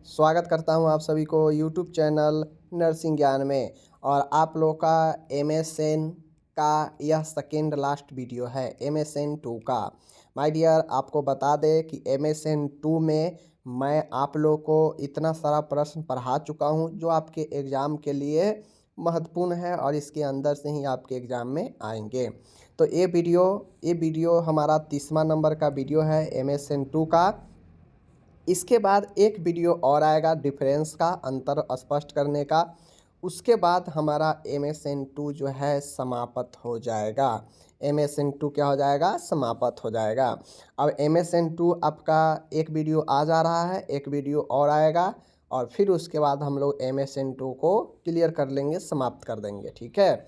स्वागत करता हूं आप सभी को यूट्यूब चैनल नर्सिंग ज्ञान में। और आप लोग का MSN का यह सेकेंड लास्ट वीडियो है MSN 2 का। माय डियर, आपको बता दें कि MSN 2 में मैं आप लोग को इतना सारा प्रश्न पढ़ा चुका हूं जो आपके एग्ज़ाम के लिए महत्वपूर्ण है और इसके अंदर से ही आपके एग्ज़ाम में आएंगे। तो ये वीडियो हमारा 30वां नंबर का वीडियो है MSN 2 का। इसके बाद एक वीडियो और आएगा डिफरेंस का, अंतर स्पष्ट करने का। उसके बाद हमारा MSN 2 जो है समाप्त हो जाएगा। MSN 2 क्या हो जाएगा? समाप्त हो जाएगा। अब MSN 2 आपका एक वीडियो आ जा रहा है, एक वीडियो और आएगा और फिर उसके बाद हम लोग MSN 2 को क्लियर कर लेंगे, समाप्त कर देंगे। ठीक है,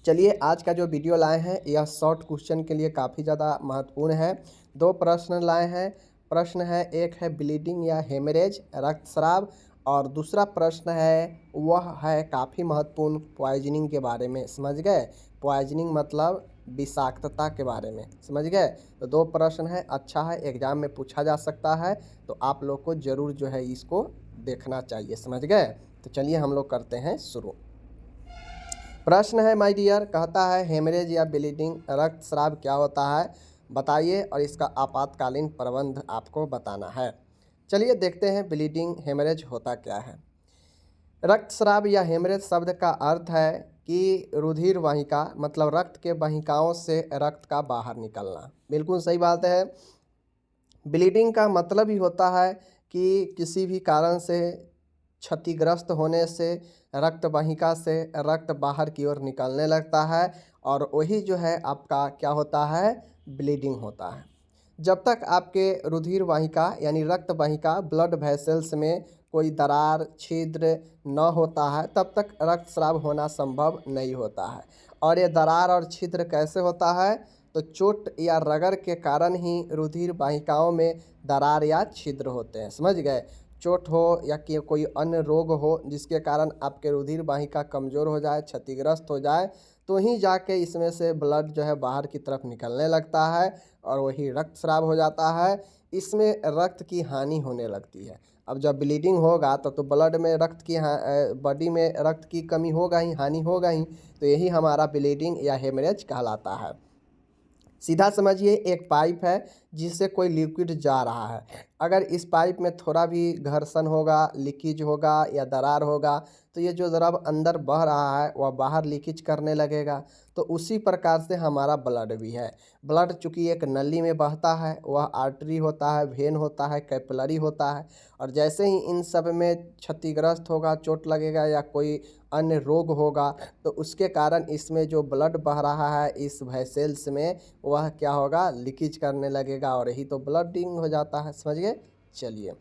चलिए आज का जो वीडियो लाए हैं यह शॉर्ट क्वेश्चन के लिए काफ़ी ज़्यादा महत्वपूर्ण है। दो प्रश्न लाए हैं। प्रश्न है, एक है ब्लीडिंग या हेमरेज रक्तस्राव, और दूसरा प्रश्न है वह है काफ़ी महत्वपूर्ण पॉइजनिंग के बारे में। समझ गए? पॉइजनिंग मतलब विषाक्तता के बारे में। समझ गए? तो दो प्रश्न है, अच्छा है, एग्जाम में पूछा जा सकता है, तो आप लोग को ज़रूर जो है इसको देखना चाहिए। समझ गए? तो चलिए हम लोग करते हैं शुरू। प्रश्न है माय डियर, कहता है हेमरेज या ब्लीडिंग रक्तस्राव क्या होता है बताइए और इसका आपातकालीन प्रबंध आपको बताना है। चलिए देखते हैं ब्लीडिंग हेमरेज होता क्या है। रक्तस्राव या हेमरेज शब्द का अर्थ है कि रुधिर वाहिका मतलब रक्त के वाहिकाओं से रक्त का बाहर निकलना। बिल्कुल सही बात है। ब्लीडिंग का मतलब ही होता है कि किसी भी कारण से क्षतिग्रस्त होने से रक्त वाहिका से रक्त बाहर की ओर निकलने लगता है और वही जो है आपका क्या होता है? ब्लीडिंग होता है। जब तक आपके रुधिर वाहिका यानी रक्त वाहिका ब्लड वेसल्स में कोई दरार छिद्र न होता है तब तक रक्तस्राव होना संभव नहीं होता है। और ये दरार और छिद्र कैसे होता है? तो चोट या रगड़ के कारण ही रुधिर वाहिकाओं में दरार या छिद्र होते हैं। समझ गए? चोट हो या कि कोई अन्य रोग हो जिसके कारण आपके रुधिर वाहिका कमज़ोर हो जाए, क्षतिग्रस्त हो जाए, तो ही जाके इसमें से ब्लड जो है बाहर की तरफ निकलने लगता है और वही रक्तस्राव हो जाता है। इसमें रक्त की हानि होने लगती है। अब जब ब्लीडिंग होगा तो ब्लड में रक्त की बॉडी में रक्त की कमी होगा ही, हानि होगा ही, तो यही हमारा ब्लीडिंग या हेमरेज कहलाता है। सीधा समझिए, एक पाइप है जिससे कोई लिक्विड जा रहा है। अगर इस पाइप में थोड़ा भी घर्षण होगा, लीकेज होगा या दरार होगा तो ये जो द्रव अंदर बह रहा है वह बाहर लीकेज करने लगेगा। तो उसी प्रकार से हमारा ब्लड भी है। ब्लड चूँकि एक नली में बहता है, वह आर्टरी होता है, वेन होता है, कैपिलरी होता है, और जैसे ही इन सब में क्षतिग्रस्त होगा, चोट लगेगा या कोई अन्य रोग होगा तो उसके कारण इसमें जो ब्लड बह रहा है इस वेसल्स में वह क्या होगा? लीकेज करने लगेगा और यही तो ब्लडिंग हो जाता है। समझ गए? चलिए,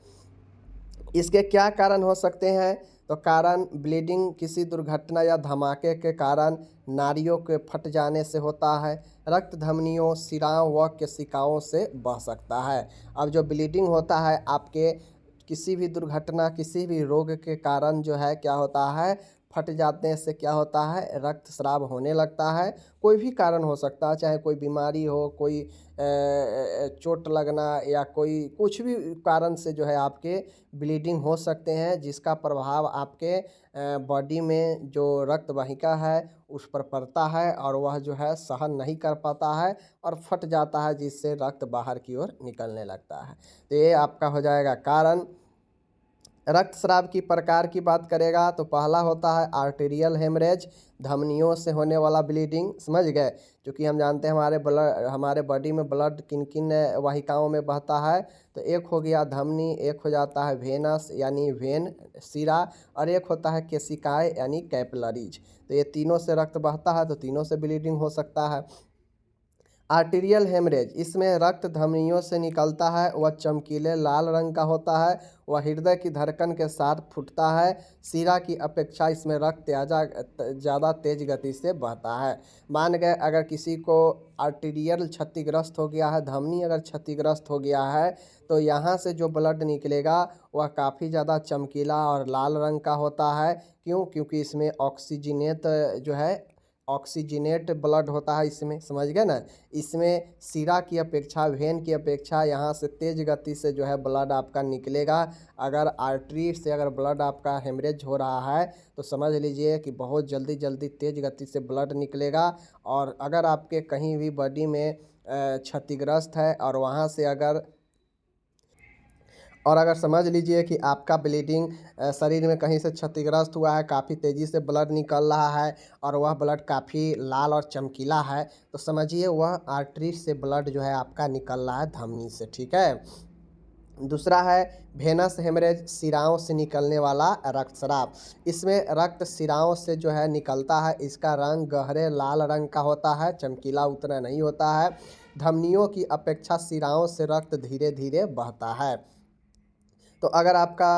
इसके क्या कारण हो सकते हैं? तो कारण ब्लीडिंग किसी दुर्घटना या धमाके के कारण नाड़ियों के फट जाने से होता है। रक्त धमनियों, शिराओं व केशिकाओं से बह सकता है। अब जो ब्लीडिंग होता है आपके किसी भी दुर्घटना, किसी भी रोग के कारण जो है क्या होता है? फट जाने से क्या होता है? रक्तस्राव होने लगता है। कोई भी कारण हो सकता है, चाहे कोई बीमारी हो, कोई चोट लगना या कोई कुछ भी कारण से जो है आपके ब्लीडिंग हो सकते हैं जिसका प्रभाव आपके बॉडी में जो रक्त वाहिका है उस पर पड़ता है और वह जो है सहन नहीं कर पाता है और फट जाता है जिससे रक्त बाहर की ओर निकलने लगता है। तो ये आपका हो जाएगा कारण। रक्तस्राव की प्रकार की बात करेगा तो पहला होता है आर्टेरियल हेमरेज, धमनियों से होने वाला ब्लीडिंग। समझ गए? क्योंकि हम जानते हैं हमारे बॉडी में ब्लड किन किन वाहिकाओं में बहता है। तो एक हो गया धमनी, एक हो जाता है वेनस यानी वेन शिरा, और एक होता है केशिकाएँ यानी कैपिलरीज। तो ये तीनों से रक्त बहता है तो तीनों से ब्लीडिंग हो सकता है। आर्टेरियल हेमरेज, इसमें रक्त धमनियों से निकलता है, वह चमकीले लाल रंग का होता है, वह हृदय की धड़कन के साथ फूटता है। शिरा की अपेक्षा इसमें रक्त ज़्यादा तेज गति से बहता है। मान गए अगर किसी को आर्टेरियल क्षतिग्रस्त हो गया है, धमनी अगर क्षतिग्रस्त हो गया है तो यहाँ से जो ब्लड निकलेगा वह काफ़ी ज़्यादा चमकीला और लाल रंग का होता है। क्यों? क्योंकि इसमें ऑक्सीजनेट जो है ऑक्सीजनेट ब्लड होता है इसमें, समझ गए ना। इसमें शिरा की अपेक्षा, वेन की अपेक्षा यहाँ से तेज गति से जो है ब्लड आपका निकलेगा। अगर आर्टरी से अगर ब्लड आपका हेमरेज हो रहा है तो समझ लीजिए कि बहुत जल्दी जल्दी तेज गति से ब्लड निकलेगा। और अगर आपके कहीं भी बॉडी में क्षतिग्रस्त है और अगर समझ लीजिए कि आपका ब्लीडिंग शरीर में कहीं से क्षतिग्रस्त हुआ है, काफ़ी तेज़ी से ब्लड निकल रहा है और वह ब्लड काफ़ी लाल और चमकीला है, तो समझिए वह आर्टरी से ब्लड जो है आपका निकल रहा है धमनी से, ठीक है। दूसरा है वेनस हेमरेज, शिराओं से निकलने वाला रक्तस्राव। इसमें रक्त शिराओं से जो है निकलता है, इसका रंग गहरे लाल रंग का होता है, चमकीला उतना नहीं होता है। धमनियों की अपेक्षा शिराओं से रक्त धीरे धीरे बहता है। तो अगर आपका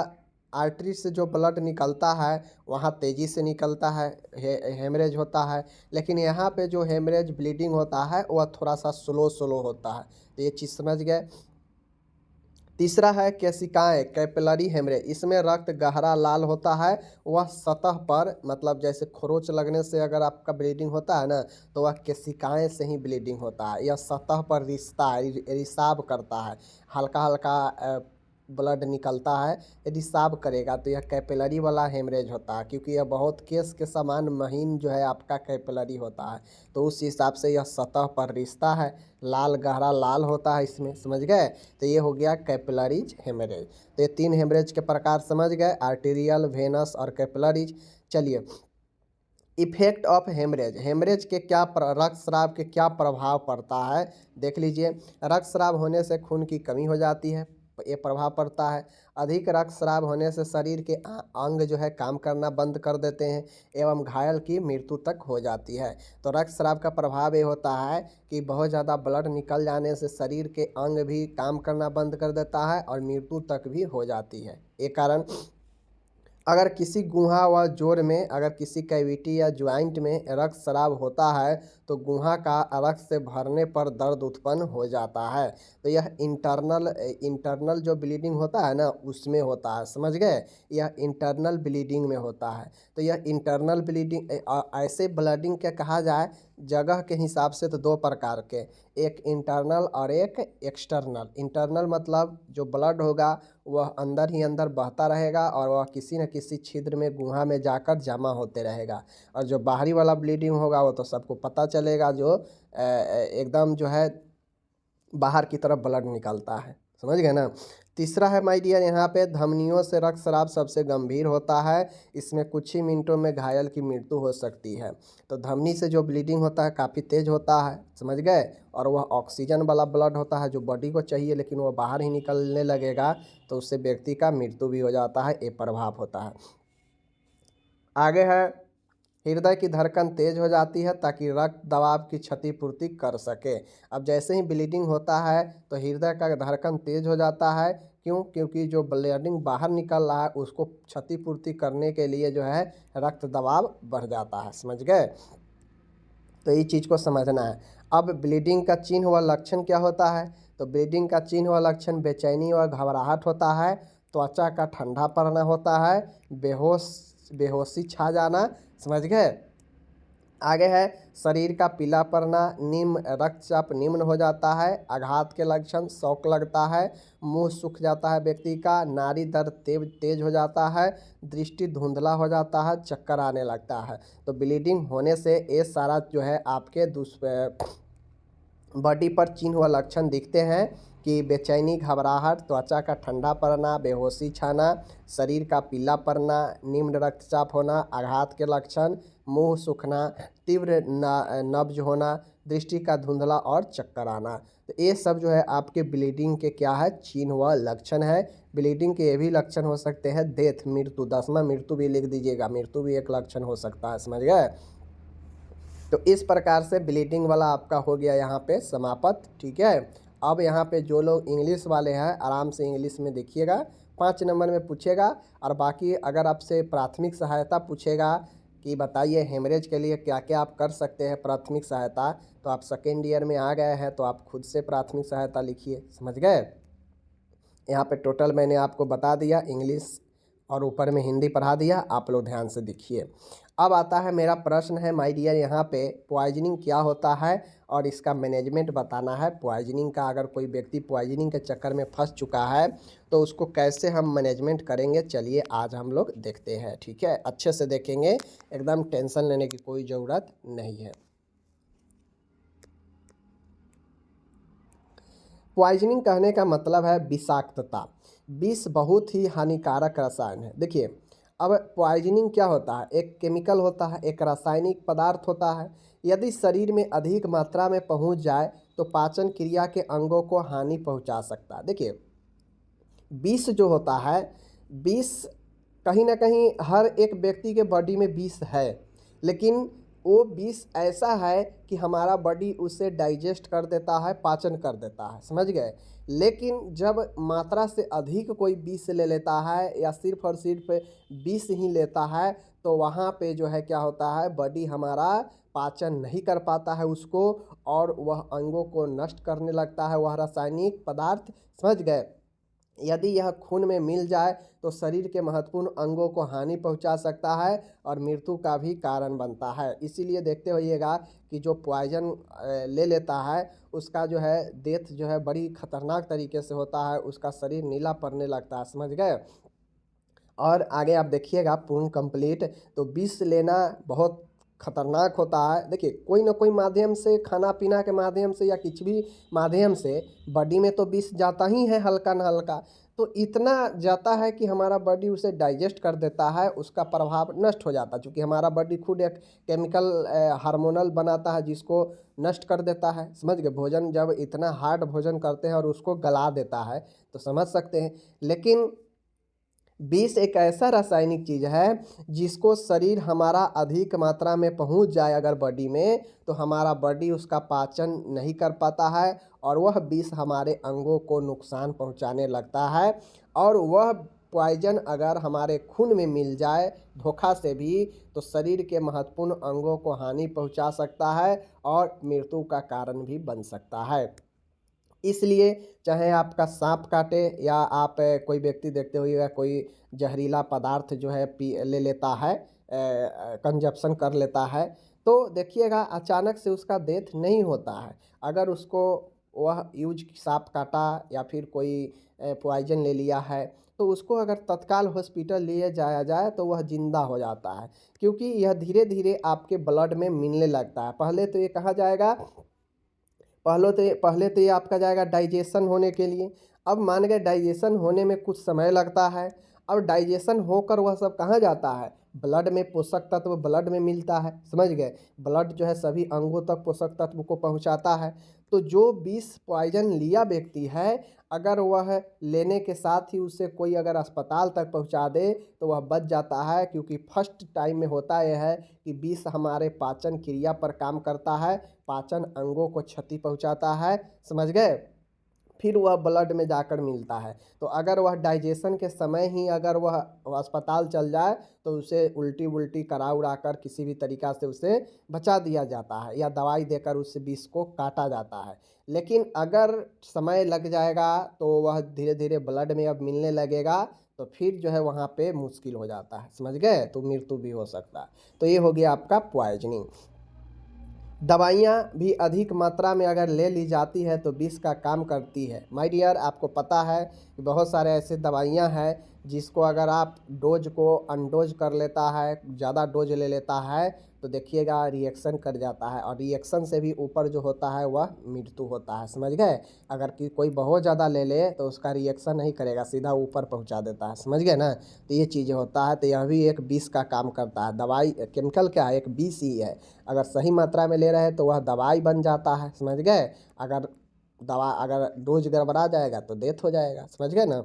आर्टरी से जो ब्लड निकलता है वहाँ तेज़ी से निकलता है, हेमरेज होता है, लेकिन यहाँ पे जो हेमरेज ब्लीडिंग होता है वह थोड़ा सा स्लो स्लो होता है। तो ये चीज़ समझ गए। तीसरा है केशिकाएँ, कैपिलरी हेमरेज। इसमें रक्त गहरा लाल होता है, वह सतह पर, मतलब जैसे खरोंच लगने से अगर आपका ब्लीडिंग होता है ना, तो वह केशिकाएँ से ही ब्लीडिंग होता है। यह सतह पर रिसता है, रिसाव करता है, हल्का हल्का ब्लड निकलता है। यदि साफ करेगा तो यह कैपिलरी वाला हेमरेज होता है, क्योंकि यह बहुत केस के समान महीन जो है आपका कैपिलरी होता है। तो उस हिसाब से यह सतह पर रिश्ता है, लाल गहरा लाल होता है इसमें, समझ गए। तो ये हो गया कैपिलरीज हेमरेज। तो ये 3 हेमरेज के प्रकार समझ गए, आर्टेरियल, वेनस और कैपिलरीज। चलिए, इफेक्ट ऑफ हेमरेज, हेमरेज के क्या रक्तस्राव के क्या प्रभाव पड़ता है देख लीजिए। रक्तस्राव होने से खून की कमी हो जाती है, ये प्रभाव पड़ता है। अधिक रक्तस्राव होने से शरीर के अंग जो है काम करना बंद कर देते हैं एवं घायल की मृत्यु तक हो जाती है। तो रक्तस्राव का प्रभाव ये होता है कि बहुत ज़्यादा ब्लड निकल जाने से शरीर के अंग भी काम करना बंद कर देता है और मृत्यु तक भी हो जाती है। ये कारण अगर किसी गुहा व जोड़ में, अगर किसी कैविटी या ज्वाइंट में रक्तस्राव होता है तो गुहा का रक्त से भरने पर दर्द उत्पन्न हो जाता है। तो यह इंटरनल जो ब्लीडिंग होता है ना उसमें होता है, समझ गए। यह इंटरनल ब्लीडिंग में होता है। तो यह इंटरनल ब्लीडिंग ऐसे ब्लीडिंग क्या कहा जाए, जगह के हिसाब से तो 2 प्रकार के, एक इंटरनल और एक एक्सटर्नल। इंटरनल मतलब जो ब्लड होगा वह अंदर ही अंदर बहता रहेगा और वह किसी न किसी छिद्र में, गुहा में जाकर जमा होते रहेगा। और जो बाहरी वाला ब्लीडिंग होगा वो तो सबको पता चलेगा, जो एकदम जो है बाहर की तरफ ब्लड निकलता है, समझ गए ना। तीसरा है माय डियर, यहाँ पे धमनियों से रक्तस्राव सबसे गंभीर होता है। इसमें कुछ ही मिनटों में घायल की मृत्यु हो सकती है। तो धमनी से जो ब्लीडिंग होता है काफ़ी तेज होता है, समझ गए। और वह ऑक्सीजन वाला ब्लड होता है जो बॉडी को चाहिए, लेकिन वह बाहर ही निकलने लगेगा तो उससे व्यक्ति का मृत्यु भी हो जाता है, ये प्रभाव होता है। आगे है हृदय की धड़कन तेज हो जाती है ताकि रक्त दबाव की क्षतिपूर्ति कर सके। अब जैसे ही ब्लीडिंग होता है तो हृदय का धड़कन तेज हो जाता है, क्यों? क्योंकि जो ब्लीडिंग बाहर निकल रहा है उसको क्षतिपूर्ति करने के लिए जो है रक्त दबाव बढ़ जाता है, समझ गए। तो ये चीज़ को समझना है। अब ब्लीडिंग का चिन्ह व लक्षण क्या होता है, तो ब्लीडिंग का चिन्ह व लक्षण बेचैनी व घबराहट होता है, त्वचा का ठंडा पड़ना होता है, बेहोशी छा जाना, समझ गए। आगे है शरीर का पीला पड़ना, निम्न रक्तचाप निम्न हो जाता है, आघात के लक्षण, शौक लगता है, मुंह सूख जाता है व्यक्ति का, नाड़ी दर्द तेज हो जाता है, दृष्टि धुंधला हो जाता है, चक्कर आने लगता है। तो ब्लीडिंग होने से ये सारा जो है आपके बॉडी पर चिन्ह व लक्षण दिखते हैं कि बेचैनी, घबराहट, त्वचा का ठंडा पड़ना, बेहोशी छाना, शरीर का पीला पड़ना, निम्न रक्तचाप होना, आघात के लक्षण, मुंह सूखना, तीव्र नब्ज होना, दृष्टि का धुंधला और चक्कर आना। तो ये सब जो है आपके ब्लीडिंग के क्या है, चिन्ह व लक्षण है। ब्लीडिंग के ये भी लक्षण हो सकते हैं डेथ, मृत्यु, 10वां मृत्यु भी लिख दीजिएगा, मृत्यु भी एक लक्षण हो सकता है, समझ गए। तो इस प्रकार से ब्लीडिंग वाला आपका हो गया यहाँ पे समाप्त, ठीक है। अब यहाँ पे जो लोग इंग्लिश वाले हैं आराम से इंग्लिश में देखिएगा, 5 नंबर में पूछेगा। और बाकी अगर आपसे प्राथमिक सहायता पूछेगा कि बताइए हेमरेज के लिए क्या क्या आप कर सकते हैं प्राथमिक सहायता, तो आप सेकेंड ईयर में आ गए हैं तो आप खुद से प्राथमिक सहायता लिखिए, समझ गए। यहाँ पे टोटल मैंने आपको बता दिया, इंग्लिश और ऊपर में हिंदी पढ़ा दिया, आप लोग ध्यान से देखिए। अब आता है मेरा प्रश्न है माय डियर, यहाँ पे पॉइजनिंग क्या होता है और इसका मैनेजमेंट बताना है। पॉइजनिंग का अगर कोई व्यक्ति पॉइजनिंग के चक्कर में फंस चुका है तो उसको कैसे हम मैनेजमेंट करेंगे, चलिए आज हम लोग देखते हैं। ठीक है, अच्छे से देखेंगे, एकदम टेंशन लेने की कोई ज़रूरत नहीं है। पॉइजनिंग कहने का मतलब है विषाक्तता। विष बहुत ही हानिकारक रसायन है। देखिए, अब पॉइजनिंग क्या होता है, एक केमिकल होता है, एक रासायनिक पदार्थ होता है। यदि शरीर में अधिक मात्रा में पहुंच जाए तो पाचन क्रिया के अंगों को हानि पहुंचा सकता है। देखिए, विष जो होता है, विष कहीं ना कहीं हर एक व्यक्ति के बॉडी में विष है, लेकिन वो विष ऐसा है कि हमारा बॉडी उसे डाइजेस्ट कर देता है, पाचन कर देता है, समझ गए। लेकिन जब मात्रा से अधिक कोई विष ले लेता है या सिर्फ और सिर्फ विष ही लेता है तो वहाँ पे जो है क्या होता है, बॉडी हमारा पाचन नहीं कर पाता है उसको, और वह अंगों को नष्ट करने लगता है वह रासायनिक पदार्थ, समझ गए। यदि यह खून में मिल जाए तो शरीर के महत्वपूर्ण अंगों को हानि पहुंचा सकता है और मृत्यु का भी कारण बनता है। इसीलिए देखते होइएगा कि जो पॉइजन ले लेता है उसका जो है डेथ जो है बड़ी खतरनाक तरीके से होता है, उसका शरीर नीला पड़ने लगता है, समझ गए। और आगे आप देखिएगा पूर्ण कंप्लीट, तो विष लेना बहुत खतरनाक होता है। देखिए, कोई ना कोई माध्यम से, खाना पीना के माध्यम से या किसी भी माध्यम से बॉडी में तो विष जाता ही है, हल्का न हल्का। तो इतना जाता है कि हमारा बॉडी उसे डाइजेस्ट कर देता है, उसका प्रभाव नष्ट हो जाता है, क्योंकि हमारा बॉडी खुद एक केमिकल हार्मोनल बनाता है जिसको नष्ट कर देता है, समझ गए। भोजन जब इतना हार्ड भोजन करते हैं और उसको गला देता है तो समझ सकते हैं। लेकिन विष एक ऐसा रासायनिक चीज़ है जिसको शरीर हमारा अधिक मात्रा में पहुंच जाए अगर बॉडी में, तो हमारा बॉडी उसका पाचन नहीं कर पाता है और वह विष हमारे अंगों को नुकसान पहुंचाने लगता है। और वह पॉइजन अगर हमारे खून में मिल जाए धोखा से भी तो शरीर के महत्वपूर्ण अंगों को हानि पहुंचा सकता है और मृत्यु का कारण भी बन सकता है। इसलिए चाहे आपका सांप काटे या आप कोई व्यक्ति देखते होइएगा कोई जहरीला पदार्थ जो है पी ले लेता है, कंजप्शन कर लेता है, तो देखिएगा अचानक से उसका डेथ नहीं होता है। अगर उसको वह यूज सांप काटा या फिर कोई पॉइजन ले लिया है तो उसको अगर तत्काल हॉस्पिटल लिए जाया जाए तो वह जिंदा हो जाता है, क्योंकि यह धीरे धीरे आपके ब्लड में मिलने लगता है। पहले तो ये कहा जाएगा, पहले तो ये आपका जाएगा डाइजेशन होने के लिए। अब मान गए डाइजेशन होने में कुछ समय लगता है। अब डाइजेशन होकर वह सब कहाँ जाता है, ब्लड में पोषक तत्व ब्लड में मिलता है, समझ गए। ब्लड जो है सभी अंगों तक पोषक तत्व को पहुँचाता है। तो जो विष पॉइजन लिया व्यक्ति है, अगर वह लेने के साथ ही उसे कोई अगर अस्पताल तक पहुंचा दे तो वह बच जाता है, क्योंकि फर्स्ट टाइम में होता यह है कि विष हमारे पाचन क्रिया पर काम करता है, पाचन अंगों को क्षति पहुंचाता है, समझ गए। फिर वह ब्लड में जाकर मिलता है। तो अगर वह डाइजेशन के समय ही अगर वह अस्पताल चल जाए तो उसे उल्टी वुल्टी करा उड़ा कर किसी भी तरीक़ा से उसे बचा दिया जाता है या दवाई देकर उस विष को काटा जाता है। लेकिन अगर समय लग जाएगा तो वह धीरे धीरे ब्लड में अब मिलने लगेगा तो फिर जो है वहाँ पे मुश्किल हो जाता है, समझ गए, तो मृत्यु भी हो सकता है। तो ये हो गया आपका पॉइजनिंग। दवाइयाँ भी अधिक मात्रा में अगर ले ली जाती है तो विष का काम करती है। माय डियर, आपको पता है कि बहुत सारे ऐसे दवाइयाँ हैं जिसको अगर आप डोज को अनडोज कर लेता है, ज़्यादा डोज ले लेता है तो देखिएगा रिएक्शन कर जाता है, और रिएक्शन से भी ऊपर जो होता है वह मृत्यु होता है, समझ गए। अगर कि कोई बहुत ज़्यादा ले ले तो उसका रिएक्शन नहीं करेगा, सीधा ऊपर पहुंचा देता है, समझ गए ना। तो ये चीज़ें होता है, तो यह भी एक विष का काम करता है। दवाई केमिकल क्या है, एक विष ही है। अगर सही मात्रा में ले रहे हैं तो वह दवाई बन जाता है, समझ गए। अगर डोज गड़बड़ा जाएगा तो डेथ हो जाएगा, समझ गए ना।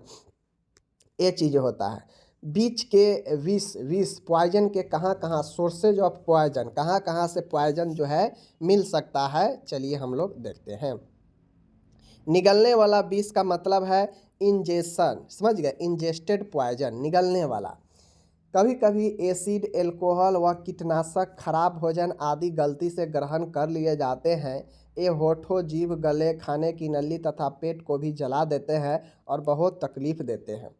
ये चीज़ होता है। बीच के विष पॉइजन के कहाँ कहाँ सोर्सेज ऑफ पॉइजन, कहाँ कहाँ से पॉइजन जो है मिल सकता है, चलिए हम लोग देखते हैं। निगलने वाला विष का मतलब है इंजेक्शन, समझ गए, इंजेस्टेड पॉइजन, निगलने वाला। कभी कभी एसिड, एल्कोहल व कीटनाशक, खराब भोजन आदि गलती से ग्रहण कर लिए जाते हैं। ये होठों, जीभ, गले, खाने की नली तथा पेट को भी जला देते हैं और बहुत तकलीफ देते हैं।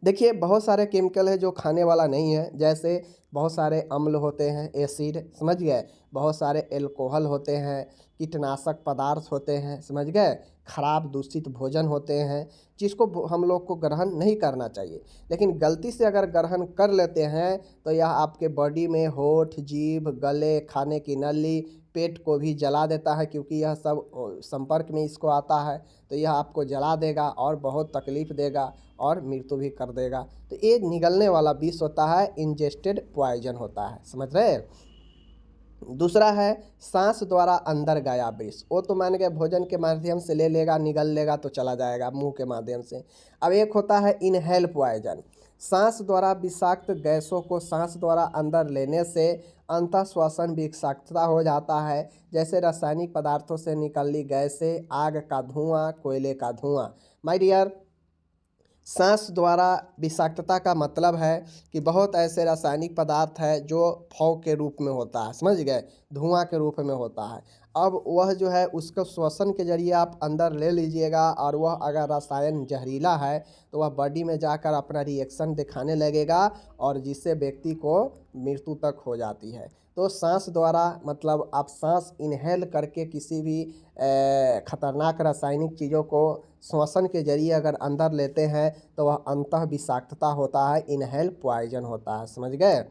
देखिए बहुत सारे केमिकल है जो खाने वाला नहीं है, जैसे बहुत सारे अम्ल होते हैं, एसिड, समझ गए, बहुत सारे एल्कोहल होते हैं, कीटनाशक पदार्थ होते हैं, समझ गए, खराब दूषित भोजन होते हैं, जिसको हम लोग को ग्रहण नहीं करना चाहिए। लेकिन गलती से अगर ग्रहण कर लेते हैं तो यह आपके बॉडी में होठ, जीभ, गले, खाने की नली, पेट को भी जला देता है, क्योंकि यह सब संपर्क में इसको आता है, तो यह आपको जला देगा और बहुत तकलीफ़ देगा और मृत्यु भी कर देगा। तो ये निगलने वाला विष होता है, इंजेस्टेड पॉइजन होता है, समझ रहे। दूसरा है सांस द्वारा अंदर गया विष, वो तो मान गए भोजन के माध्यम से ले लेगा, निगल लेगा तो चला जाएगा मुंह के माध्यम से। अब एक होता है इनहेल पॉइजन, सांस द्वारा विषाक्त गैसों को सांस द्वारा अंदर लेने से अंतः श्वसन विषाक्तता हो जाता है, जैसे रासायनिक पदार्थों से निकली गैसें, आग का धुआं, कोयले का धुआं। माय डियर, सांस द्वारा विषाक्तता का मतलब है कि बहुत ऐसे रासायनिक पदार्थ है जो फॉग के रूप में होता है, समझ गए, धुआं के रूप में होता है। अब वह जो है उसको श्वसन के जरिए आप अंदर ले लीजिएगा, और वह अगर रसायन जहरीला है तो वह बॉडी में जाकर अपना रिएक्शन दिखाने लगेगा, और जिससे व्यक्ति को मृत्यु तक हो जाती है। तो सांस द्वारा मतलब आप सांस इनहेल करके किसी भी खतरनाक रासायनिक चीज़ों को श्वसन के जरिए अगर अंदर लेते हैं तो वह अंतः विषाक्तता होता है, इनहेल पॉइजन होता है, समझ गए,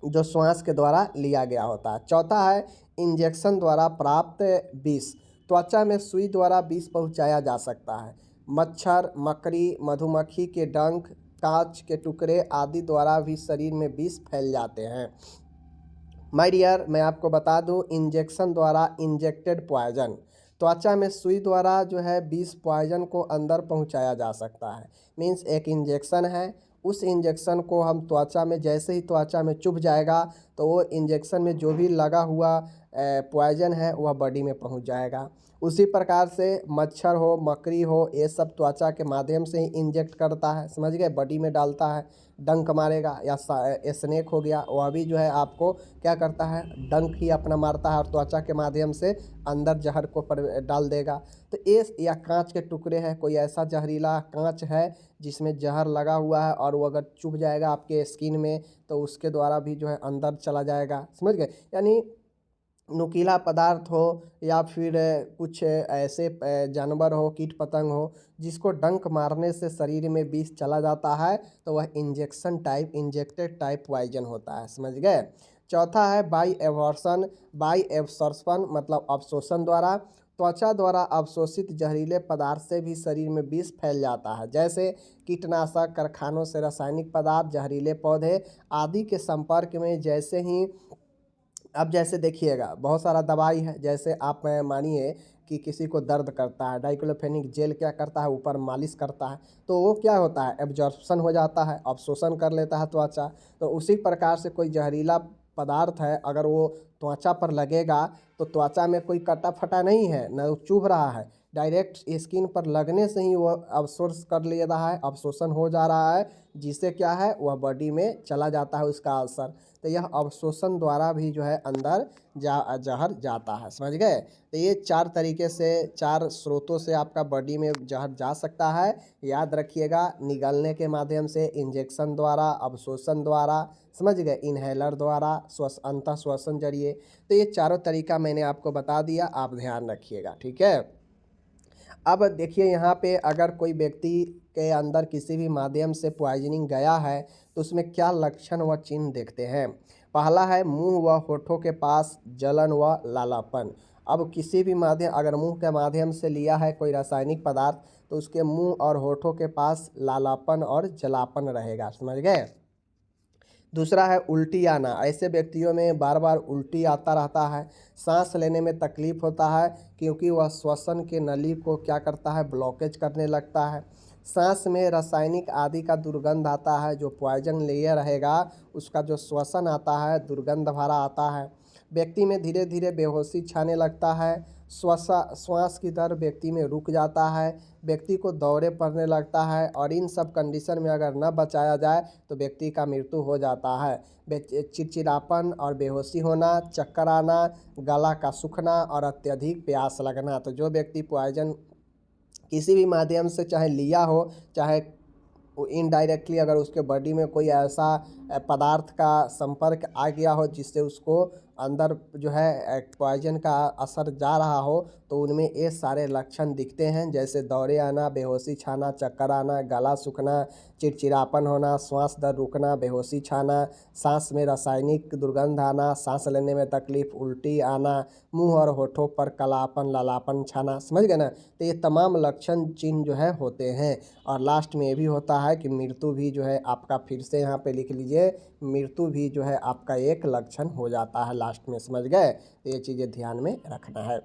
जो श्वास के द्वारा लिया गया होता है। चौथा है इंजेक्शन द्वारा प्राप्त विष, त्वचा में सुई द्वारा विष पहुंचाया जा सकता है। मच्छर, मकड़ी, मधुमक्खी के डंक, कांच के टुकड़े आदि द्वारा भी शरीर में विष फैल जाते हैं। माय डियर, मैं आपको बता दूं, इंजेक्शन द्वारा इंजेक्टेड पॉइजन, त्वचा में सुई द्वारा जो है विष पॉइजन को अंदर पहुंचाया जा सकता है। मीन्स एक इंजेक्शन है, उस इंजेक्शन को हम त्वचा में, जैसे ही त्वचा में चुभ जाएगा तो वो इंजेक्शन में जो भी लगा हुआ पॉइजन है वह बॉडी में पहुंच जाएगा। उसी प्रकार से मच्छर हो, मकड़ी हो, ये सब त्वचा के माध्यम से ही इंजेक्ट करता है, समझ गए, बॉडी में डालता है, डंक मारेगा। या स्नेक हो गया, वह भी जो है आपको क्या करता है, डंक ही अपना मारता है और त्वचा के माध्यम से अंदर जहर को डाल देगा। तो ये, या कांच के टुकड़े हैं, कोई ऐसा जहरीला कांच है जिसमें जहर लगा हुआ है और वो अगर चुभ जाएगा आपके स्किन में तो उसके द्वारा भी जो है अंदर चला जाएगा, समझ गए। यानी नुकीला पदार्थ हो या फिर कुछ ऐसे जानवर हो, कीट पतंग हो, जिसको डंक मारने से शरीर में विष चला जाता है तो वह injection type, injected type poison होता है, समझ गए। चौथा है बाई एवर्सन, बाई एब्सॉर्प्शन मतलब अवशोषण द्वारा, त्वचा द्वारा अवशोषित जहरीले पदार्थ से भी शरीर में विष फैल जाता है, जैसे कीटनाशक, कारखानों से रासायनिक पदार्थ, जहरीले पौधे आदि के संपर्क में जैसे ही। अब जैसे देखिएगा बहुत सारा दवाई है, जैसे आप मानिए कि किसी को दर्द करता है, डाइक्लोफेनिक जेल क्या करता है, ऊपर मालिश करता है, तो वो क्या होता है, एब्जॉर्प्शन हो जाता है, अवशोषण कर लेता है त्वचा। तो उसी प्रकार से कोई जहरीला पदार्थ है अगर वो त्वचा पर लगेगा तो त्वचा में कोई कटा फटा नहीं है, न वो चुभ रहा है, डायरेक्ट स्किन पर लगने से ही वो अवशोष कर ले रहा है, अवशोषण हो जा रहा है, जिससे क्या है वह बॉडी में चला जाता है उसका असर। तो यह अवशोषण द्वारा भी जो है अंदर जहर जाता है, समझ गए। तो ये 4 तरीके से, 4 स्रोतों से आपका बॉडी में जहर जा सकता है, याद रखिएगा। निगलने के माध्यम से, इंजेक्शन द्वारा, अवशोषण द्वारा, समझ गए, इनहेलर द्वारा, अंतः श्वसन जरिए। तो ये चारों तरीका मैंने आपको बता दिया, आप ध्यान रखिएगा, ठीक है। अब देखिए यहाँ पे अगर कोई व्यक्ति के अंदर किसी भी माध्यम से पॉइजनिंग गया है तो उसमें क्या लक्षण व चिन्ह देखते हैं। पहला है मुंह व होठों के पास जलन व लालापन। अब किसी भी माध्यम, अगर मुंह के माध्यम से लिया है कोई रासायनिक पदार्थ तो उसके मुंह और होठों के पास लालापन और जलापन रहेगा, समझ गए। दूसरा है उल्टी आना, ऐसे व्यक्तियों में बार बार उल्टी आता रहता है। सांस लेने में तकलीफ होता है क्योंकि वह श्वसन के नली को क्या करता है, ब्लॉकेज करने लगता है। सांस में रासायनिक आदि का दुर्गंध आता है, जो पॉइजन लेयर रहेगा उसका जो श्वसन आता है दुर्गंध भरा आता है। व्यक्ति में धीरे धीरे बेहोशी छाने लगता है। श्वास की दर व्यक्ति में रुक जाता है, व्यक्ति को दौरे पड़ने लगता है, और इन सब कंडीशन में अगर न बचाया जाए तो व्यक्ति का मृत्यु हो जाता है। चिड़चिड़ापन और बेहोशी होना, चक्कर आना, गला का सूखना और अत्यधिक प्यास लगना। तो जो व्यक्ति पॉइजन किसी भी माध्यम से चाहे लिया हो, चाहे इनडायरेक्टली अगर उसके बॉडी में कोई ऐसा पदार्थ का संपर्क आ गया हो जिससे उसको अंदर जो है पॉइजन का असर जा रहा हो, तो उनमें ये सारे लक्षण दिखते हैं, जैसे दौरे आना, बेहोशी छाना, चक्कर आना, गला सूखना, चिड़चिड़ापन होना, श्वास दर रुकना, बेहोशी छाना, सांस में रासायनिक दुर्गंध आना, सांस लेने में तकलीफ, उल्टी आना, मुंह और होठों पर कालापन, लालापन छाना। समझ गए ना। तो ये तमाम लक्षण चिन्ह जो है होते हैं। और लास्ट में ये भी होता है कि मृत्यु भी जो है आपका, फिर से यहाँ पे लिख लीजिए, मृत्यु भी जो है आपका एक लक्षण हो जाता है लास्ट में। समझ गए। तो ये चीज़ें ध्यान में रखना है।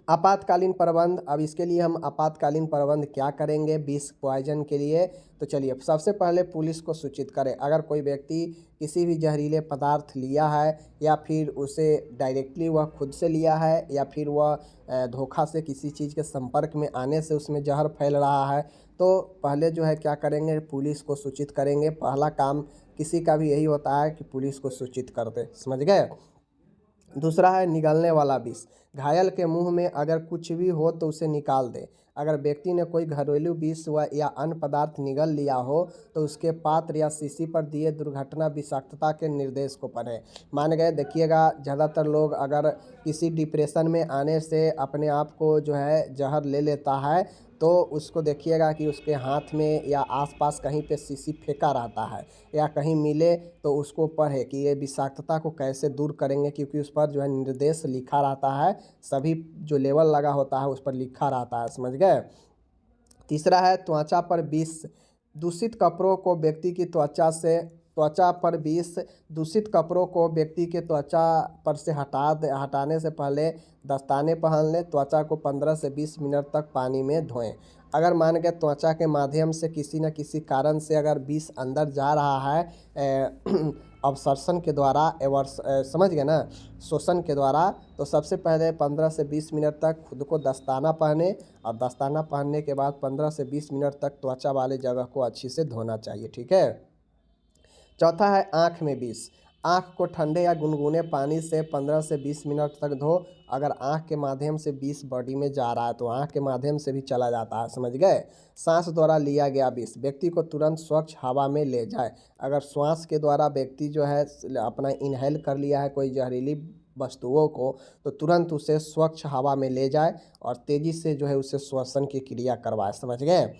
आपातकालीन प्रबंध। अब इसके लिए हम आपातकालीन प्रबंध क्या करेंगे विष पॉइजन के लिए? तो चलिए, सबसे पहले पुलिस को सूचित करें। अगर कोई व्यक्ति किसी भी जहरीले पदार्थ लिया है, या फिर उसे डायरेक्टली वह खुद से लिया है, या फिर वह धोखा से किसी चीज़ के संपर्क में आने से उसमें जहर फैल रहा है, तो पहले जो है क्या करेंगे, पुलिस को सूचित करेंगे। पहला काम किसी का भी यही होता है कि पुलिस को सूचित कर दे। समझ गए। दूसरा है निगलने वाला विष। घायल के मुंह में अगर कुछ भी हो तो उसे निकाल दे। अगर व्यक्ति ने कोई घरेलू विष व या अन्य पदार्थ निगल लिया हो तो उसके पात्र या शीशी पर दिए दुर्घटना विषाक्तता के निर्देश को पढ़ें। मान गए। देखिएगा, ज़्यादातर लोग अगर किसी डिप्रेशन में आने से अपने आप को जो है जहर ले लेता है, तो उसको देखिएगा कि उसके हाथ में या आसपास कहीं पे शीशी फेंका रहता है, या कहीं मिले तो उसको पढ़े कि ये विषाक्तता को कैसे दूर करेंगे, क्योंकि उस पर जो है निर्देश लिखा रहता है, सभी जो लेवल लगा होता है उस पर लिखा रहता है। समझ गए। तीसरा है त्वचा पर विष। दूषित कपड़ों को व्यक्ति की त्वचा पर विष। दूषित कपड़ों को व्यक्ति के त्वचा पर से हटाने से पहले दस्ताने पहन लें। त्वचा को 15 से 20 मिनट तक पानी में धोएं। अगर मान के त्वचा के माध्यम से किसी न किसी कारण से अगर विष अंदर जा रहा है अवसर्शन के द्वारा, समझ गए ना, शोषण के द्वारा, तो सबसे पहले 15 से 20 मिनट तक खुद को दस्ताना पहने, और दस्ताना पहनने के बाद 15 से 20 मिनट तक त्वचा वाले जगह को अच्छी से धोना चाहिए। ठीक है। चौथा है आँख में विष। आँख को ठंडे या गुनगुने पानी से 15 से 20 मिनट तक धो। अगर आँख के माध्यम से विष बॉडी में जा रहा है तो आँख के माध्यम से भी चला जाता है। समझ गए। सांस द्वारा लिया गया विष। व्यक्ति को तुरंत स्वच्छ हवा में ले जाए। अगर श्वास के द्वारा व्यक्ति जो है अपना इनहेल कर लिया है कोई जहरीली वस्तुओं को, तो तुरंत उसे स्वच्छ हवा में ले जाए और तेज़ी से जो है उसे श्वसन की क्रिया करवाए। समझ गए।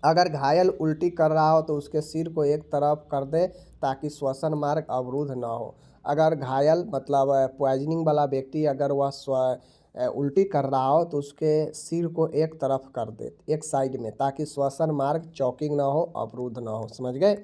अगर घायल उल्टी कर रहा हो तो उसके सिर को एक तरफ कर दे ताकि श्वसन मार्ग अवरुद्ध न हो। अगर घायल मतलब पॉइजनिंग वाला व्यक्ति अगर वह उल्टी कर रहा हो तो उसके सिर को एक तरफ कर दे, एक साइड में, ताकि श्वसन मार्ग चौकिंग ना हो, अवरुद्ध ना हो। समझ गए।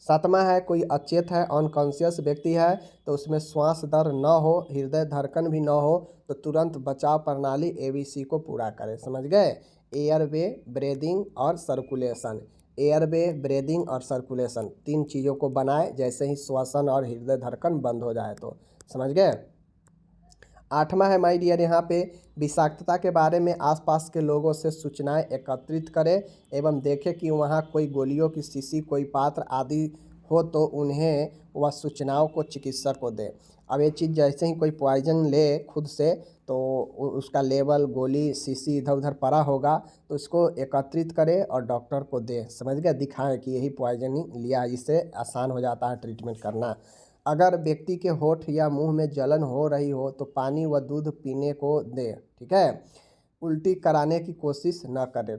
सातवां है कोई अचेत है, अनकॉन्शियस व्यक्ति है, तो उसमें श्वास दर न हो, हृदय धड़कन भी न हो, तो तुरंत बचाव प्रणाली ABC को पूरा करें। समझ गए। एयरवे, ब्रीदिंग और सर्कुलेशन। एयरवे, ब्रीदिंग और सर्कुलेशन 3 चीज़ों को बनाए, जैसे ही श्वसन और हृदय धड़कन बंद हो जाए तो। समझ गए। 8वां है माय डियर, यहाँ पे विषाक्तता के बारे में आसपास के लोगों से सूचनाएं एकत्रित करें एवं देखें कि वहाँ कोई गोलियों की शीशी, कोई पात्र आदि हो तो उन्हें वह सूचनाओं को चिकित्सक को दें। अब ये चीज़ जैसे ही कोई पॉइजन ले खुद से, तो उसका लेवल, गोली, शीशी इधर उधर पड़ा होगा तो उसको एकत्रित करें और डॉक्टर को दें। समझ गए। दिखाएं कि यही पॉइजनिंग लिया, इससे आसान हो जाता है ट्रीटमेंट करना। अगर व्यक्ति के होठ या मुंह में जलन हो रही हो तो पानी व दूध पीने को दें। ठीक है। उल्टी कराने की कोशिश न करें।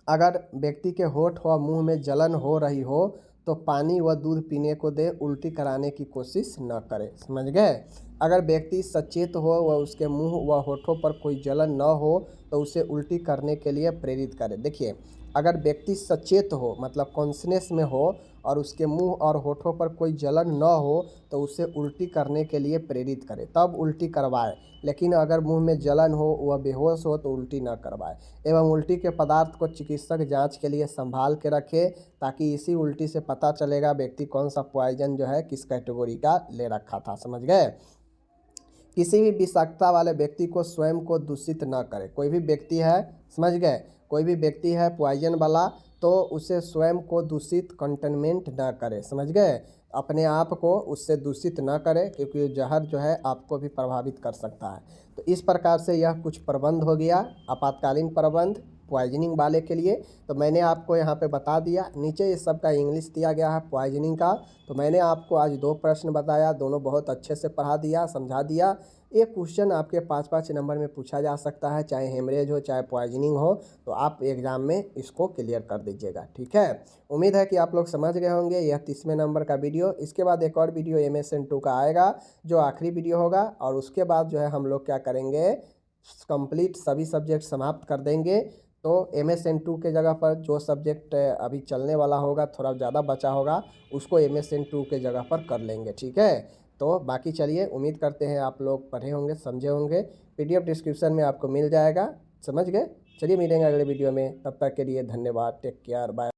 अगर व्यक्ति के होठ व मुंह में जलन हो रही हो तो पानी व दूध पीने को दे, उल्टी कराने की कोशिश न करें। समझ गए। अगर व्यक्ति सचेत हो व उसके मुंह व होठों पर कोई जलन न हो तो उसे उल्टी करने के लिए प्रेरित करें। देखिए, अगर व्यक्ति सचेत हो मतलब कॉन्शनेस में हो और उसके मुंह और होठों पर कोई जलन न हो तो उसे उल्टी करने के लिए प्रेरित करें, तब उल्टी करवाए। लेकिन अगर मुंह में जलन हो, वह बेहोश हो, तो उल्टी न करवाए। एवं उल्टी के पदार्थ को चिकित्सक जांच के लिए संभाल के रखे, ताकि इसी उल्टी से पता चलेगा व्यक्ति कौन सा पॉइजन जो है किस कैटेगरी का ले रखा था। समझ गए। किसी भी विषाक्तता वाले व्यक्ति को स्वयं को दूषित न करे। कोई भी व्यक्ति है, समझ गए, कोई भी व्यक्ति है पॉइजन वाला, तो उसे स्वयं को दूषित कंटेनमेंट न करे। समझ गए। अपने आप को उससे दूषित न करे, क्योंकि जहर जो है आपको भी प्रभावित कर सकता है। तो इस प्रकार से यह कुछ प्रबंध हो गया, आपातकालीन प्रबंध। पॉइजनिंग वाले के लिए। तो मैंने आपको यहाँ पे बता दिया, नीचे इस सब का इंग्लिश दिया गया है पॉइजनिंग का। तो मैंने आपको आज 2 प्रश्न बताया, दोनों बहुत अच्छे से पढ़ा दिया, समझा दिया। एक क्वेश्चन आपके 5-5 नंबर में पूछा जा सकता है, चाहे हेमरेज हो चाहे पॉइजनिंग हो, तो आप एग्ज़ाम में इसको क्लियर कर दीजिएगा, ठीक है। उम्मीद है कि आप लोग समझ गए होंगे। यह 30वें नंबर का वीडियो, इसके बाद एक और वीडियो MSN 2 का आएगा जो आखिरी वीडियो होगा। और उसके बाद जो है हम लोग क्या करेंगे, कंप्लीट सभी सब्जेक्ट समाप्त कर देंगे। तो MSN 2 के जगह पर जो सब्जेक्ट अभी चलने वाला होगा, थोड़ा ज़्यादा बचा होगा, उसको MSN 2 के जगह पर कर लेंगे, ठीक है। तो बाकी चलिए, उम्मीद करते हैं आप लोग पढ़े होंगे, समझे होंगे। PDF डिस्क्रिप्शन में आपको मिल जाएगा, समझ गए। चलिए मिलेंगे अगले वीडियो में, तब तक के लिए धन्यवाद, टेक केयर, बाय।